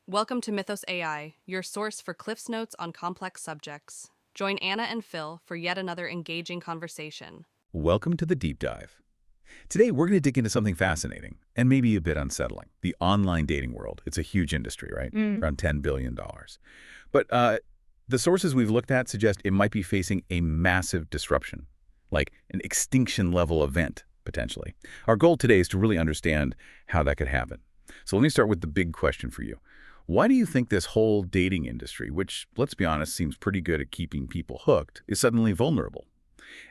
Welcome to Mythos AI, your source for Cliff's Notes on complex subjects. Join Anna and Phil for yet another engaging conversation. Welcome to the deep dive. Today, we're going to dig into something fascinating and maybe a bit unsettling. The online dating world. It's a huge industry, right? Around $10 billion. But the sources we've looked at suggest it might be facing a massive disruption, like an extinction-level event, potentially. Our goal today is to really understand how that could happen. So let me start with the big question for you. Why do you think this whole dating industry, which, let's be honest, seems pretty good at keeping people hooked, is suddenly vulnerable?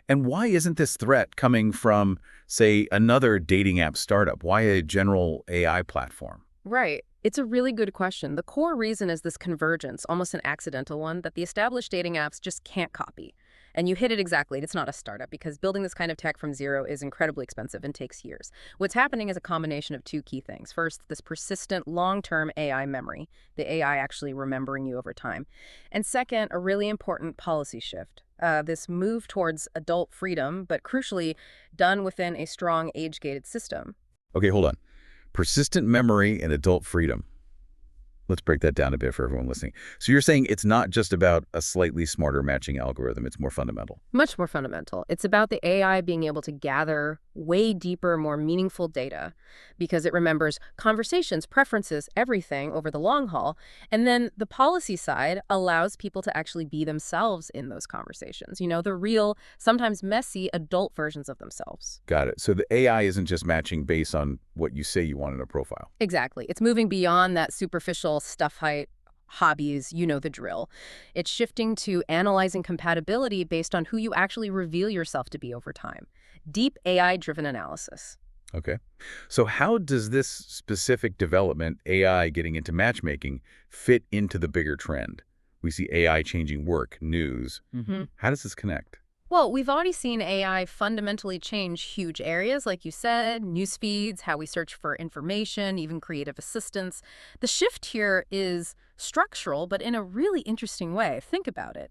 And why isn't this threat coming from, say, another dating app startup? Why a general AI platform? Right. It's a really good question. The core reason is this convergence, almost an accidental one, that the established dating apps just can't copy. And you hit it exactly. It's not a startup because building this kind of tech from zero is incredibly expensive and takes years. What's happening is a combination of two key things. First, this persistent long-term AI memory, the AI actually remembering you over time. And second, a really important policy shift. This move towards adult freedom, but crucially done within a strong age-gated system. Okay, hold on. Persistent memory and adult freedom. Let's break that down a bit for everyone listening. So you're saying it's not just about a slightly smarter matching algorithm, it's more fundamental. Much more fundamental. It's about the AI being able to gather way deeper, more meaningful data because it remembers conversations, preferences, everything over the long haul. And then the policy side allows people to actually be themselves in those conversations. You know, the real, sometimes messy adult versions of themselves. Got it. So the AI isn't just matching based on what you say you want in a profile. Exactly. It's moving beyond that superficial stuff height, hobbies, you know the drill. It's shifting to analyzing compatibility based on who you actually reveal yourself to be over time. Deep AI-driven analysis. Okay. So how does this specific development, AI getting into matchmaking, fit into the bigger trend? We see AI changing work, news. How does this connect? Well, we've already seen AI fundamentally change huge areas, like you said, news feeds, how we search for information, even creative assistance. The shift here is structural, but in a really interesting way. Think about it.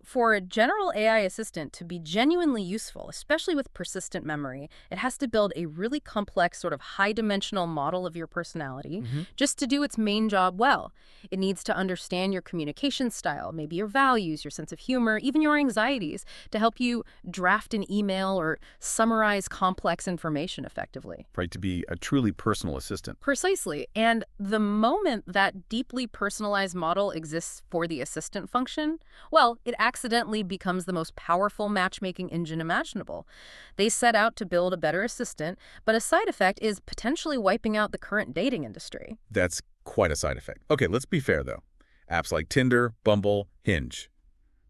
For a general AI assistant to be genuinely useful, especially with persistent memory, it has to build a really complex sort of high-dimensional model of your personality just to do its main job well. It needs to understand your communication style, maybe your values, your sense of humor, even your anxieties, to help you draft an email or summarize complex information effectively. Right, to be a truly personal assistant. Precisely. And the moment that deeply personalized model exists for the assistant function, well, it accidentally becomes the most powerful matchmaking engine imaginable. They set out to build a better assistant, but a side effect is potentially wiping out the current dating industry. That's quite a side effect. Okay, let's be fair, though. Apps like Tinder, Bumble, Hinge.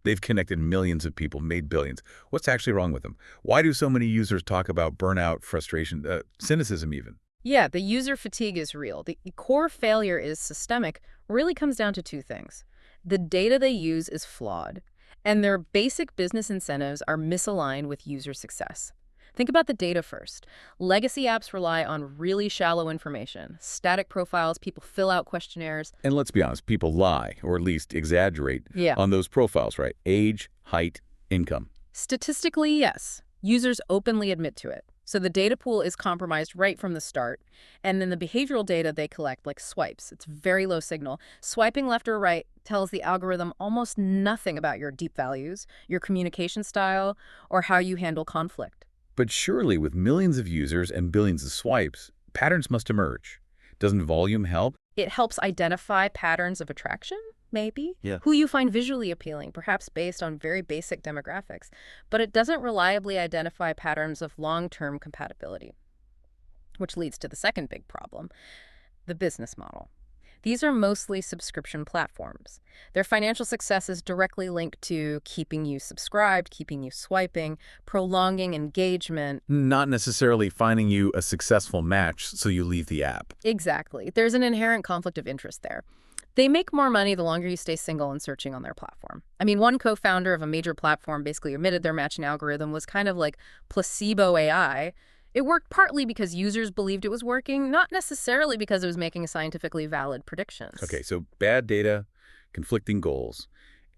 They've connected millions of people, made billions. What's actually wrong with them? Why do so many users talk about burnout, frustration, cynicism even? Yeah, the user fatigue is real. The core failure is systemic, really comes down to two things. The data they use is flawed, and their basic business incentives are misaligned with user success. Think about the data first. Legacy apps rely on really shallow information, static profiles, people fill out questionnaires. And let's be honest, people lie, or at least exaggerate, Yeah. on those profiles, right? Age, height, income. Statistically, yes. Users openly admit to it. So the data pool is compromised right from the start. And then the behavioral data they collect, like swipes, it's very low signal. Swiping left or right tells the algorithm almost nothing about your deep values, your communication style, or how you handle conflict. But surely, with millions of users and billions of swipes, patterns must emerge. Doesn't volume help? It helps identify patterns of attraction, maybe, Yeah. who you find visually appealing, perhaps based on very basic demographics. But it doesn't reliably identify patterns of long-term compatibility, which leads to the second big problem, the business model. These are mostly subscription platforms. Their financial success is directly linked to keeping you subscribed, keeping you swiping, prolonging engagement. Not necessarily finding you a successful match so you leave the app. Exactly. There's an inherent conflict of interest there. They make more money the longer you stay single and searching on their platform. I mean, one co-founder of a major platform basically admitted their matching algorithm was kind of like placebo AI. It worked partly because users believed it was working, not necessarily because it was making scientifically valid predictions. Okay, so bad data, conflicting goals,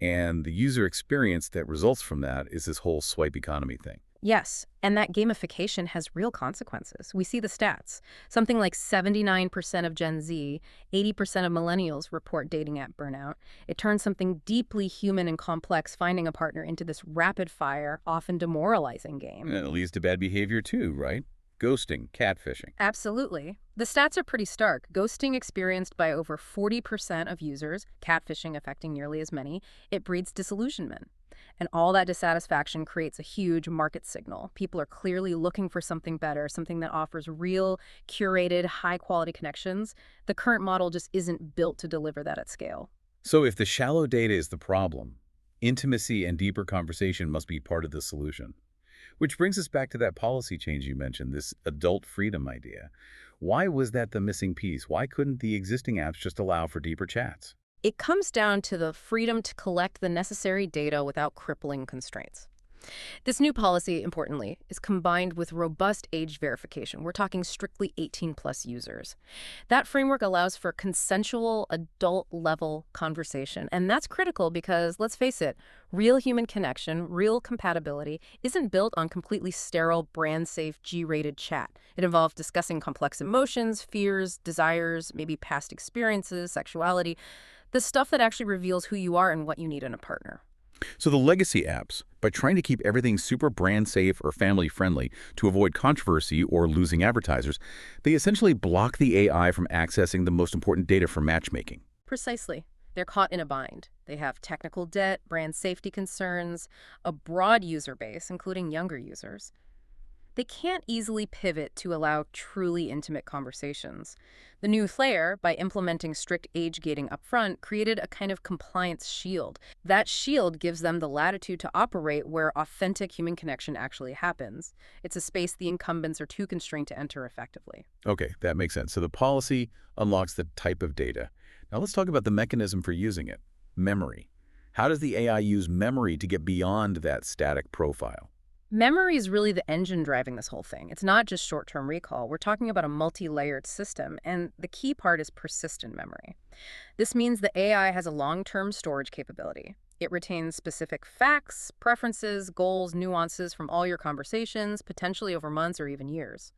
and the user experience that results from that is this whole swipe economy thing. Yes, and that gamification has real consequences. We see the stats. Something like 79% of Gen Z, 80% of millennials report dating app burnout. It turns something deeply human and complex, finding a partner, into this rapid-fire, often demoralizing game. And it leads to bad behavior too, right? Ghosting, catfishing. Absolutely. The stats are pretty stark. Ghosting experienced by over 40% of users, catfishing affecting nearly as many. It breeds disillusionment. And all that dissatisfaction creates a huge market signal. People are clearly looking for something better, something that offers real, curated, high-quality connections. The current model just isn't built to deliver that at scale. So if the shallow data is the problem, intimacy and deeper conversation must be part of the solution. Which brings us back to that policy change you mentioned, this adult freedom idea. Why was that the missing piece? Why couldn't the existing apps just allow for deeper chats? It comes down to the freedom to collect the necessary data without crippling constraints. This new policy, importantly, is combined with robust age verification. We're talking strictly 18-plus users. That framework allows for consensual, adult-level conversation. And that's critical because, let's face it, real human connection, real compatibility, isn't built on completely sterile, brand-safe, G-rated chat. It involves discussing complex emotions, fears, desires, maybe past experiences, sexuality, the stuff that actually reveals who you are and what you need in a partner. So the legacy apps, by trying to keep everything super brand safe or family friendly to avoid controversy or losing advertisers, they essentially block the AI from accessing the most important data for matchmaking. Precisely. They're caught in a bind. They have technical debt, brand safety concerns, a broad user base, including younger users. They can't easily pivot to allow truly intimate conversations. The new layer, by implementing strict age gating upfront, created a kind of compliance shield. That shield gives them the latitude to operate where authentic human connection actually happens. It's a space the incumbents are too constrained to enter effectively. Okay, that makes sense. So the policy unlocks the type of data. Now let's talk about the mechanism for using it, memory. How does the AI use memory to get beyond that static profile? Memory is really the engine driving this whole thing. It's not just short-term recall. We're talking about a multi-layered system, and the key part is persistent memory. This means the AI has a long-term storage capability. It retains specific facts, preferences, goals, nuances from all your conversations, potentially over months or even years.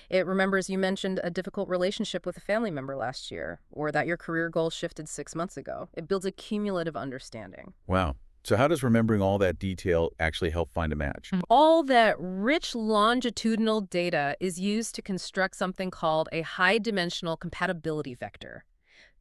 It remembers you mentioned a difficult relationship with a family member last year, or that your career goal shifted 6 months ago. It builds a cumulative understanding. Wow. So how does remembering all that detail actually help find a match? All that rich longitudinal data is used to construct something called a high-dimensional compatibility vector.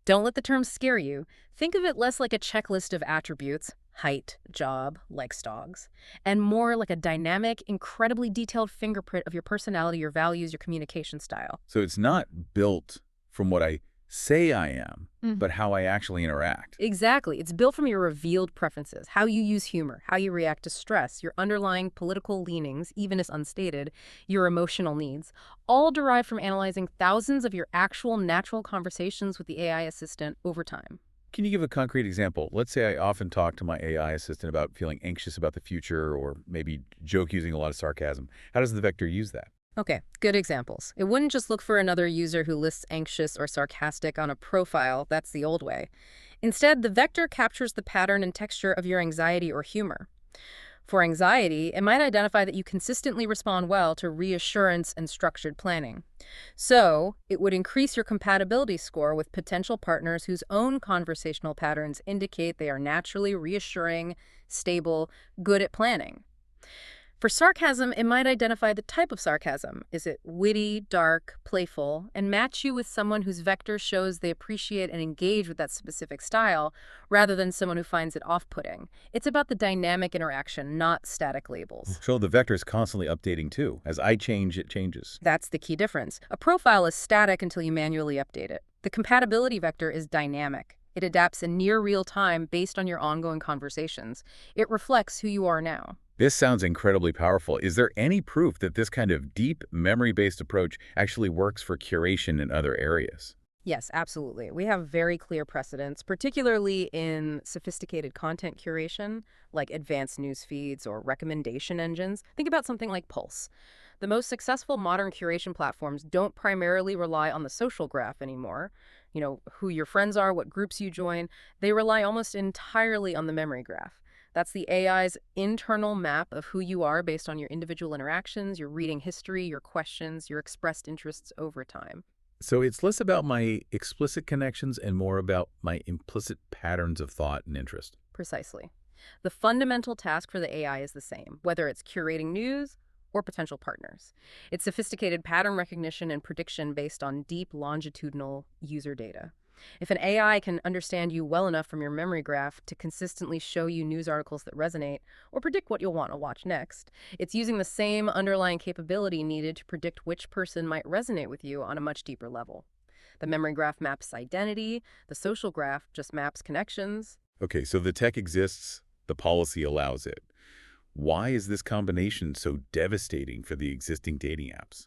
Don't let the term scare you. Think of it less like a checklist of attributes, height, job, likes dogs, and more like a dynamic, incredibly detailed fingerprint of your personality, your values, your communication style. So it's not built from what I say I am, but how I actually interact. Exactly. It's built from your revealed preferences, how you use humor, how you react to stress, your underlying political leanings, even as unstated, your emotional needs, all derived from analyzing thousands of your actual natural conversations with the AI assistant over time. Can you give a concrete example? Let's say I often talk to my AI assistant about feeling anxious about the future or maybe joke using a lot of sarcasm. How does the vector use that? Okay, good examples. It wouldn't just look for another user who lists anxious or sarcastic on a profile. That's the old way. Instead, the vector captures the pattern and texture of your anxiety or humor. For anxiety, it might identify that you consistently respond well to reassurance and structured planning. So, it would increase your compatibility score with potential partners whose own conversational patterns indicate they are naturally reassuring, stable, good at planning. For sarcasm, it might identify the type of sarcasm. Is it witty, dark, playful, and match you with someone whose vector shows they appreciate and engage with that specific style, rather than someone who finds it off-putting. It's about the dynamic interaction, not static labels. So the vector is constantly updating too. As I change, it changes. That's the key difference. A profile is static until you manually update it. The compatibility vector is dynamic. It adapts in near real time based on your ongoing conversations. It reflects who you are now. This sounds incredibly powerful. Is there any proof that this kind of deep, memory-based approach actually works for curation in other areas? Yes, absolutely. We have very clear precedents, particularly in sophisticated content curation, like advanced news feeds or recommendation engines. Think about something like Pulse. The most successful modern curation platforms don't primarily rely on the social graph anymore. You know, who your friends are, what groups you join. They rely almost entirely on the memory graph. That's the AI's internal map of who you are based on your individual interactions, your reading history, your questions, your expressed interests over time. So it's less about my explicit connections and more about my implicit patterns of thought and interest. Precisely. The fundamental task for the AI is the same, whether it's curating news or potential partners. It's sophisticated pattern recognition and prediction based on deep longitudinal user data. If an AI can understand you well enough from your memory graph to consistently show you news articles that resonate or predict what you'll want to watch next, it's using the same underlying capability needed to predict which person might resonate with you on a much deeper level. The memory graph maps identity, the social graph just maps connections. Okay, so the tech exists, the policy allows it. Why is this combination so devastating for the existing dating apps?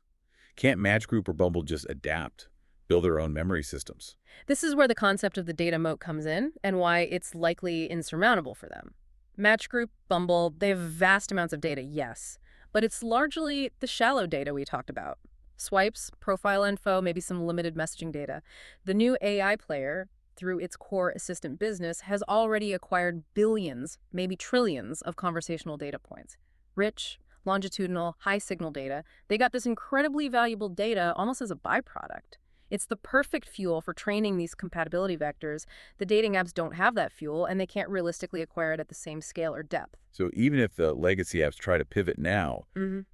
Can't Match Group or Bumble just adapt, build their own memory systems? This is where the concept of the data moat comes in and why it's likely insurmountable for them. Match Group, Bumble, they have vast amounts of data, yes, but it's largely the shallow data we talked about. Swipes, profile info, maybe some limited messaging data. The new AI player, through its core assistant business, has already acquired billions, maybe trillions of conversational data points. Rich, longitudinal, high signal data. They got this incredibly valuable data almost as a byproduct. It's the perfect fuel for training these compatibility vectors. The dating apps don't have that fuel, and they can't realistically acquire it at the same scale or depth. So even if the legacy apps try to pivot now,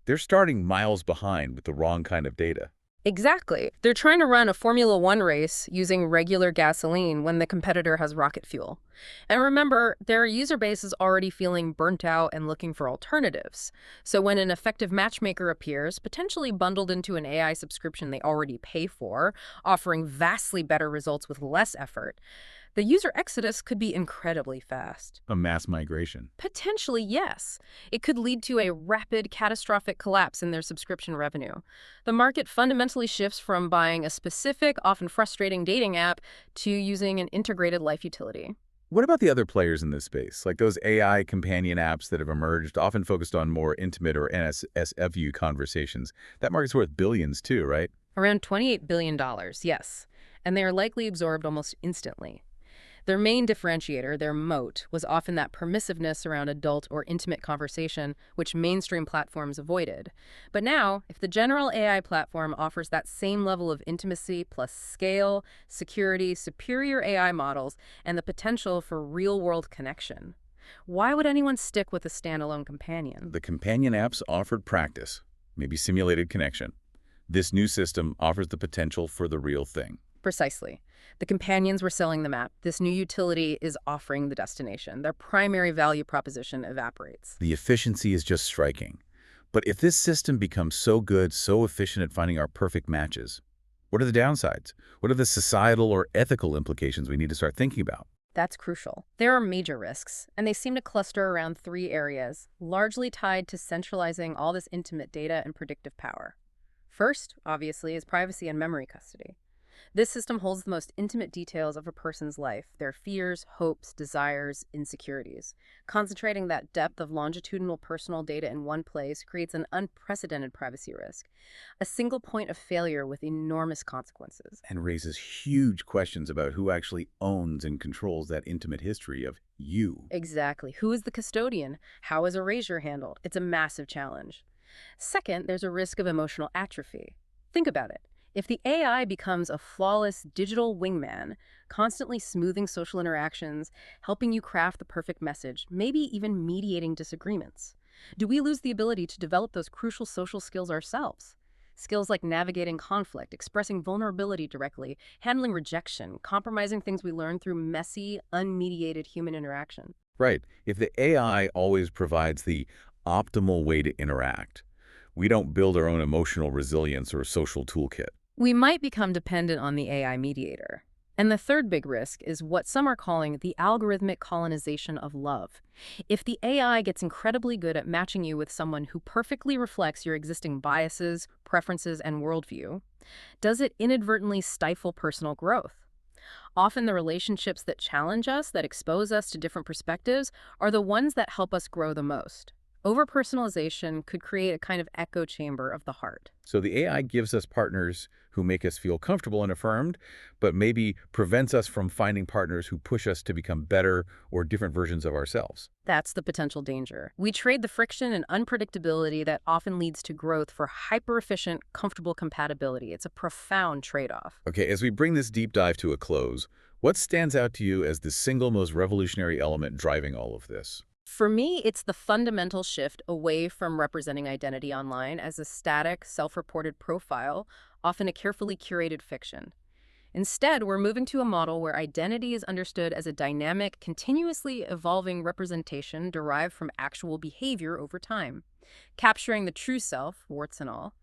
they're starting miles behind with the wrong kind of data. Exactly. They're trying to run a Formula One race using regular gasoline when the competitor has rocket fuel. And remember, their user base is already feeling burnt out and looking for alternatives. So when an effective matchmaker appears, potentially bundled into an AI subscription they already pay for, offering vastly better results with less effort, the user exodus could be incredibly fast. A mass migration. Potentially, yes. It could lead to a rapid, catastrophic collapse in their subscription revenue. The market fundamentally shifts from buying a specific, often frustrating dating app to using an integrated life utility. What about the other players in this space, like those AI companion apps that have emerged, often focused on more intimate or NSFW conversations? That market's worth billions too, right? Around $28 billion, yes. And they are likely absorbed almost instantly. Their main differentiator, their moat, was often that permissiveness around adult or intimate conversation, which mainstream platforms avoided. But now, if the general AI platform offers that same level of intimacy plus scale, security, superior AI models, and the potential for real-world connection, why would anyone stick with a standalone companion? The companion apps offered practice, maybe simulated connection. This new system offers the potential for the real thing. Precisely. The companions were selling the map. This new utility is offering the destination. Their primary value proposition evaporates. The efficiency is just striking. But if this system becomes so good, so efficient at finding our perfect matches, what are the downsides? What are the societal or ethical implications we need to start thinking about? That's crucial. There are major risks, and they seem to cluster around 3 areas, largely tied to centralizing all this intimate data and predictive power. First, obviously, is privacy and memory custody. This system holds the most intimate details of a person's life, their fears, hopes, desires, insecurities. Concentrating that depth of longitudinal personal data in one place creates an unprecedented privacy risk, a single point of failure with enormous consequences. And raises huge questions about who actually owns and controls that intimate history of you. Exactly. Who is the custodian? How is erasure handled? It's a massive challenge. Second, there's a risk of emotional atrophy. Think about it. If the AI becomes a flawless digital wingman, constantly smoothing social interactions, helping you craft the perfect message, maybe even mediating disagreements, do we lose the ability to develop those crucial social skills ourselves? Skills like navigating conflict, expressing vulnerability directly, handling rejection, compromising things we learn through messy, unmediated human interaction. Right. If the AI always provides the optimal way to interact, we don't build our own emotional resilience or social toolkit. We might become dependent on the AI mediator. And the third big risk is what some are calling the algorithmic colonization of love. If the AI gets incredibly good at matching you with someone who perfectly reflects your existing biases, preferences, and worldview, does it inadvertently stifle personal growth? Often the relationships that challenge us, that expose us to different perspectives, are the ones that help us grow the most. Over-personalization could create a kind of echo chamber of the heart. So the AI gives us partners who make us feel comfortable and affirmed, but maybe prevents us from finding partners who push us to become better or different versions of ourselves. That's the potential danger. We trade the friction and unpredictability that often leads to growth for hyper-efficient, comfortable compatibility. It's a profound trade-off. Okay, as we bring this deep dive to a close, what stands out to you as the single most revolutionary element driving all of this? For me, it's the fundamental shift away from representing identity online as a static, self-reported profile, often a carefully curated fiction. Instead, we're moving to a model where identity is understood as a dynamic, continuously evolving representation derived from actual behavior over time, capturing the true self, warts and all.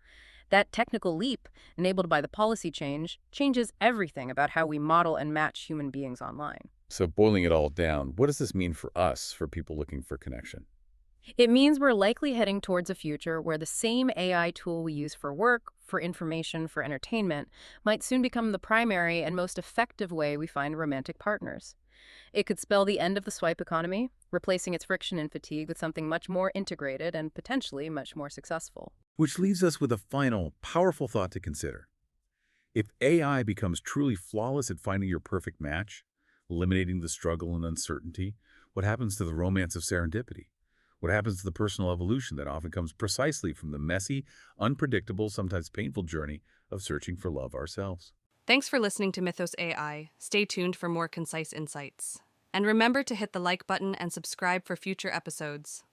That technical leap, enabled by the policy change, changes everything about how we model and match human beings online. So boiling it all down, what does this mean for us, for people looking for connection? It means we're likely heading towards a future where the same AI tool we use for work, for information, for entertainment, might soon become the primary and most effective way we find romantic partners. It could spell the end of the swipe economy, replacing its friction and fatigue with something much more integrated and potentially much more successful. Which leaves us with a final, powerful thought to consider. If AI becomes truly flawless at finding your perfect match, eliminating the struggle and uncertainty, what happens to the romance of serendipity? What happens to the personal evolution that often comes precisely from the messy, unpredictable, sometimes painful journey of searching for love ourselves? Thanks for listening to Mythos AI. Stay tuned for more concise insights. And remember to hit the like button and subscribe for future episodes.